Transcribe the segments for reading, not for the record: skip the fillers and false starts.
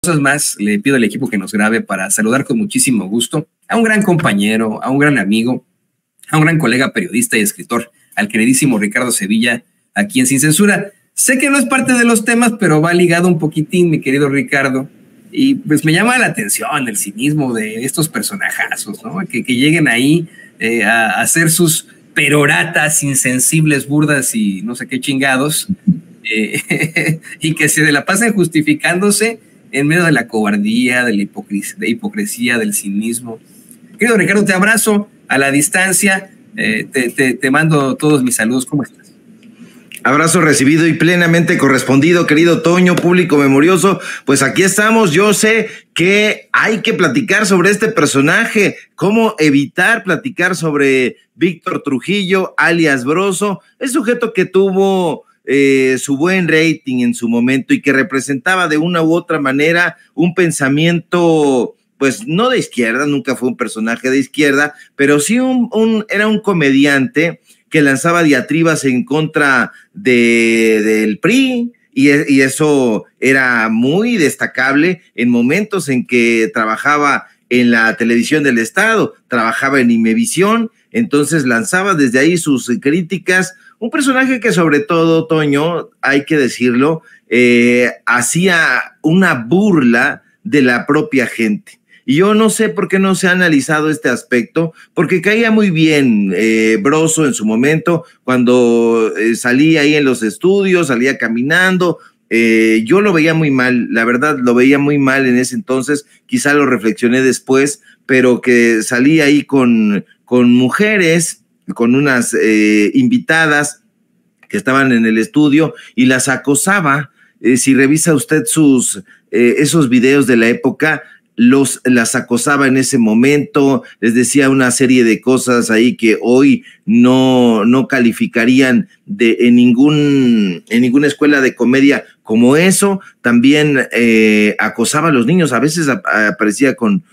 cosas más, le pido al equipo que nos grabe para saludar con muchísimo gusto a un gran compañero, a un gran amigo, a un gran colega periodista y escritor, al queridísimo Ricardo Sevilla, aquí en Sin Censura. Sé que no es parte de los temas, pero va ligado un poquitín, mi querido Ricardo, y pues me llama la atención el cinismo de estos personajazos, ¿no? Que lleguen ahí a hacer sus peroratas insensibles, burdas y no sé qué chingados, y que se la pasen justificándose en medio de la cobardía, de la hipocresía, del cinismo. Querido Ricardo, te abrazo a la distancia, te mando todos mis saludos. ¿Cómo estás? Abrazo recibido y plenamente correspondido, querido Toño, público memorioso. Pues aquí estamos. Yo sé que hay que platicar sobre este personaje, cómo evitar platicar sobre Víctor Trujillo, alias Broso, el sujeto que tuvo su buen rating en su momento y que representaba de una u otra manera un pensamiento, pues no de izquierda, nunca fue un personaje de izquierda, pero sí era un comediante que lanzaba diatribas en contra del PRI, y eso era muy destacable en momentos en que trabajaba en la televisión del Estado, trabajaba en Imevisión, entonces lanzaba desde ahí sus críticas. Un personaje que sobre todo, Toño, hay que decirlo, hacía una burla de la propia gente. Y yo no sé por qué no se ha analizado este aspecto, porque caía muy bien Broso en su momento, cuando salía ahí en los estudios, salía caminando. Yo lo veía muy mal, la verdad lo veía muy mal en ese entonces, quizá lo reflexioné después, pero que salía ahí con mujeres, con unas invitadas que estaban en el estudio y las acosaba. Si revisa usted esos videos de la época, las acosaba en ese momento, les decía una serie de cosas ahí que hoy no calificarían en ninguna escuela de comedia como eso. También acosaba a los niños, a veces aparecía con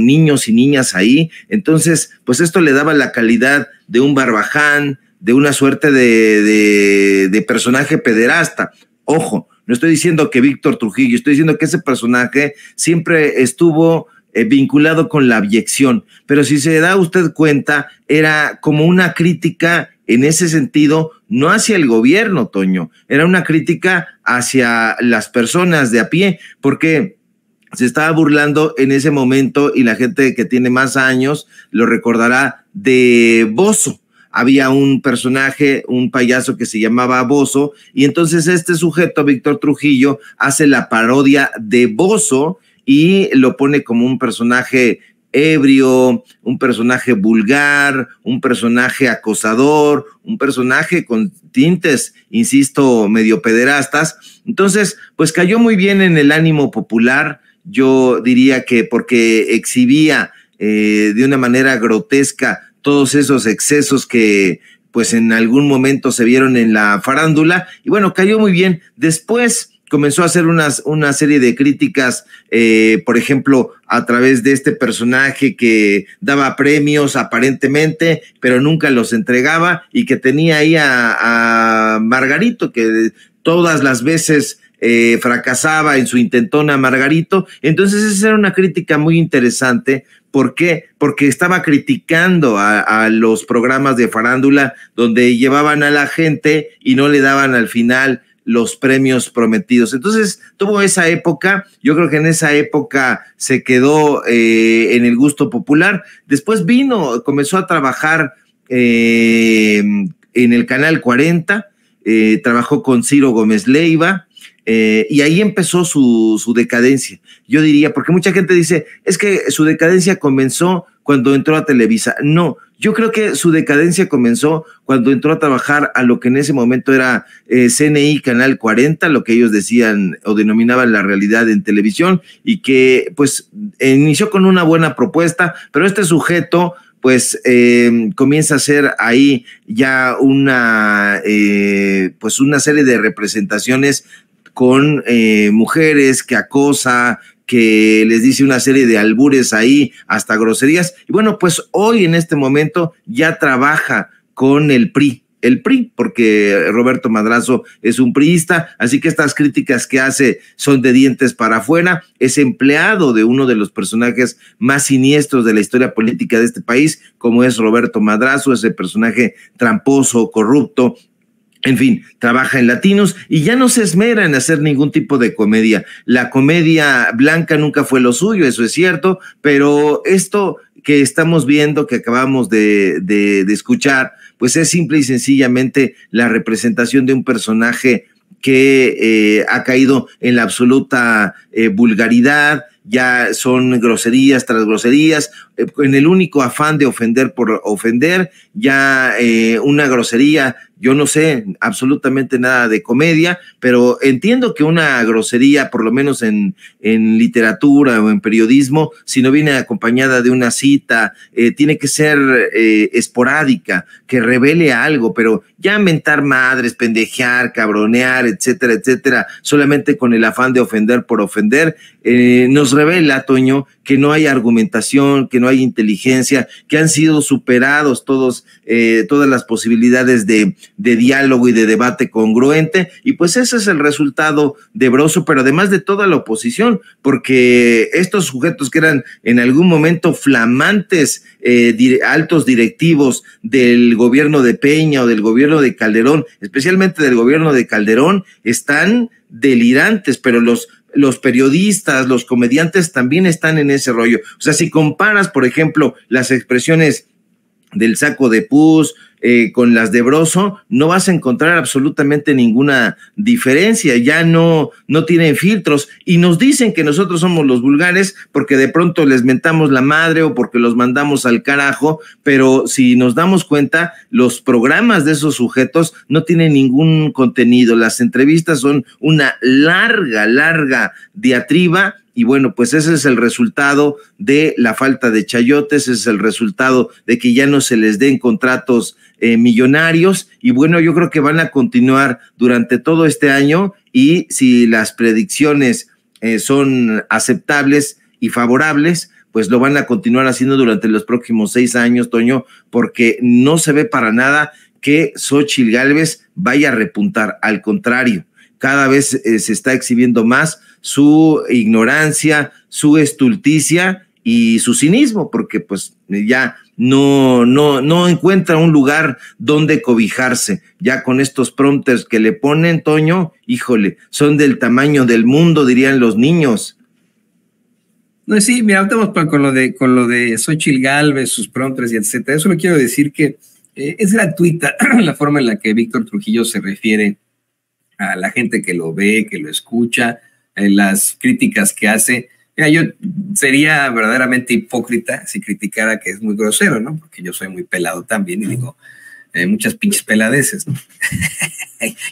niños y niñas ahí. Entonces, pues esto le daba la calidad de un Barbaján, de una suerte de personaje pederasta. Ojo, no estoy diciendo que Víctor Trujillo, estoy diciendo que ese personaje siempre estuvo vinculado con la abyección, pero si se da usted cuenta, era como una crítica en ese sentido, no hacia el gobierno, Toño, era una crítica hacia las personas de a pie, porque se estaba burlando en ese momento, y la gente que tiene más años lo recordará, de Bozo. Había un personaje, un payaso que se llamaba Bozo, y entonces este sujeto, Víctor Trujillo, hace la parodia de Bozo y lo pone como un personaje ebrio, un personaje vulgar, un personaje acosador, un personaje con tintes, insisto, medio pederastas. Entonces, pues cayó muy bien en el ánimo popular. Yo diría que porque exhibía de una manera grotesca todos esos excesos que pues en algún momento se vieron en la farándula, y bueno, cayó muy bien. Después comenzó a hacer una serie de críticas, por ejemplo, a través de este personaje que daba premios aparentemente, pero nunca los entregaba, y que tenía ahí a Margarito, que todas las veces fracasaba en su intentona Margarito. Entonces esa era una crítica muy interesante. ¿Por qué? Porque estaba criticando a los programas de farándula donde llevaban a la gente y no le daban al final los premios prometidos. Entonces tuvo esa época. Yo creo que en esa época se quedó en el gusto popular. Después comenzó a trabajar en el Canal 40, trabajó con Ciro Gómez Leiva, y ahí empezó su decadencia. Yo diría, porque mucha gente dice, es que su decadencia comenzó cuando entró a Televisa. No, yo creo que su decadencia comenzó cuando entró a trabajar a lo que en ese momento era CNI Canal 40, lo que ellos decían o denominaban la realidad en televisión, y que pues inició con una buena propuesta, pero este sujeto pues comienza a hacer ahí ya pues una serie de representaciones con mujeres que acosa, que les dice una serie de albures ahí, hasta groserías. Y bueno, pues hoy en este momento ya trabaja con el PRI. el PRI, porque Roberto Madrazo es un priista, así que estas críticas que hace son de dientes para afuera. Es empleado de uno de los personajes más siniestros de la historia política de este país, como es Roberto Madrazo, ese personaje tramposo, corrupto. En fin, trabaja en Latinos y ya no se esmera en hacer ningún tipo de comedia. La comedia blanca nunca fue lo suyo, eso es cierto, pero esto que estamos viendo, que acabamos de escuchar, pues es simple y sencillamente la representación de un personaje que ha caído en la absoluta vulgaridad. Ya son groserías tras groserías, en el único afán de ofender por ofender, ya una grosería, yo no sé absolutamente nada de comedia, pero entiendo que una grosería, por lo menos en literatura o en periodismo, si no viene acompañada de una cita, tiene que ser esporádica, que revele algo, pero ya mentar madres, pendejear, cabronear, etcétera, etcétera, solamente con el afán de ofender por ofender, nos revela, Toño, que no hay argumentación, que no hay inteligencia, que han sido superados todas las posibilidades de diálogo y de debate congruente, y pues ese es el resultado de Broso, pero además de toda la oposición, porque estos sujetos que eran en algún momento flamantes altos directivos del gobierno de Peña o del gobierno de Calderón, especialmente del gobierno de Calderón, están delirantes, pero los periodistas, los comediantes también están en ese rollo. O sea, si comparas, por ejemplo, las expresiones del Saco de Pus con las de Broso, no vas a encontrar absolutamente ninguna diferencia. Ya no tienen filtros y nos dicen que nosotros somos los vulgares porque de pronto les mentamos la madre o porque los mandamos al carajo, pero si nos damos cuenta, los programas de esos sujetos no tienen ningún contenido. Las entrevistas son una larga diatriba. Y bueno, pues ese es el resultado de la falta de chayotes, ese es el resultado de que ya no se les den contratos millonarios, y bueno, yo creo que van a continuar durante todo este año, y si las predicciones son aceptables y favorables, pues lo van a continuar haciendo durante los próximos 6 años, Toño, porque no se ve para nada que Xóchitl Gálvez vaya a repuntar, al contrario, cada vez se está exhibiendo más su ignorancia, su estulticia y su cinismo, porque pues ya no encuentra un lugar donde cobijarse. Ya con estos prompters que le ponen, Toño, híjole, son del tamaño del mundo, dirían los niños. No, sí, mira, estamos con lo de Xóchitl Gálvez, sus prompters y etcétera. Eso lo quiero decir que es gratuita la forma en la que Víctor Trujillo se refiere a la gente que lo ve, que lo escucha, las críticas que hace. Mira, yo sería verdaderamente hipócrita si criticara que es muy grosero, ¿no? Porque yo soy muy pelado también y digo muchas pinches peladeces, ¿no?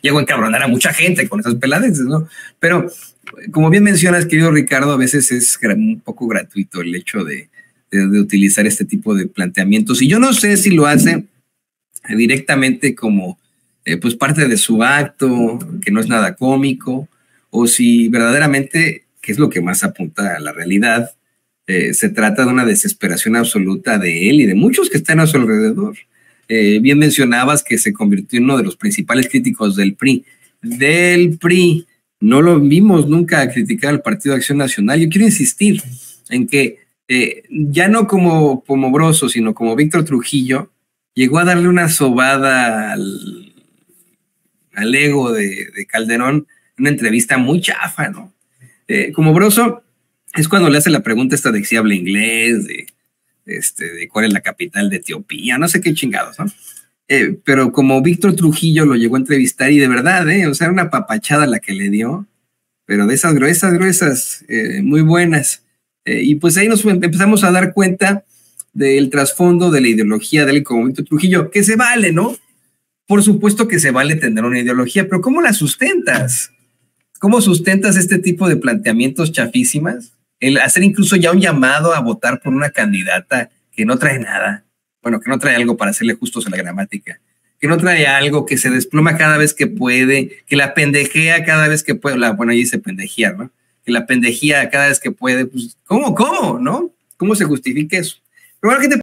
Llego a encabronar a mucha gente con esas peladeces, ¿no? Pero, como bien mencionas, querido Ricardo, a veces es un poco gratuito el hecho de utilizar este tipo de planteamientos. Y yo no sé si lo hace directamente como pues parte de su acto, que no es nada cómico, o si verdaderamente, que es lo que más apunta a la realidad, se trata de una desesperación absoluta de él y de muchos que están a su alrededor. Bien mencionabas que se convirtió en uno de los principales críticos del PRI. Del PRI, no lo vimos nunca criticar al Partido de Acción Nacional. Yo quiero insistir en que ya no como Broso, sino como Víctor Trujillo, llegó a darle una sobada al ego de Calderón, una entrevista muy chafa, ¿no? Como Broso, es cuando le hace la pregunta esta de si habla inglés, de cuál es la capital de Etiopía, no sé qué chingados, ¿no? Pero como Víctor Trujillo lo llegó a entrevistar y de verdad, o sea, era una papachada la que le dio, pero de esas gruesas, muy buenas. Y pues ahí nos empezamos a dar cuenta del trasfondo de la ideología de él como Víctor Trujillo, que se vale, ¿no? Por supuesto que se vale tener una ideología, pero ¿cómo la sustentas? ¿Cómo sustentas este tipo de planteamientos chafísimas? El hacer incluso ya un llamado a votar por una candidata que no trae nada, bueno, que no trae algo para hacerle justos a la gramática, que no trae algo, que se desploma cada vez que puede, que la pendejea cada vez que puede, bueno, ahí dice pendejear, ¿no? Que la pendejea cada vez que puede, pues, ¿cómo, no? ¿Cómo se justifica eso? Pero bueno, ¿qué te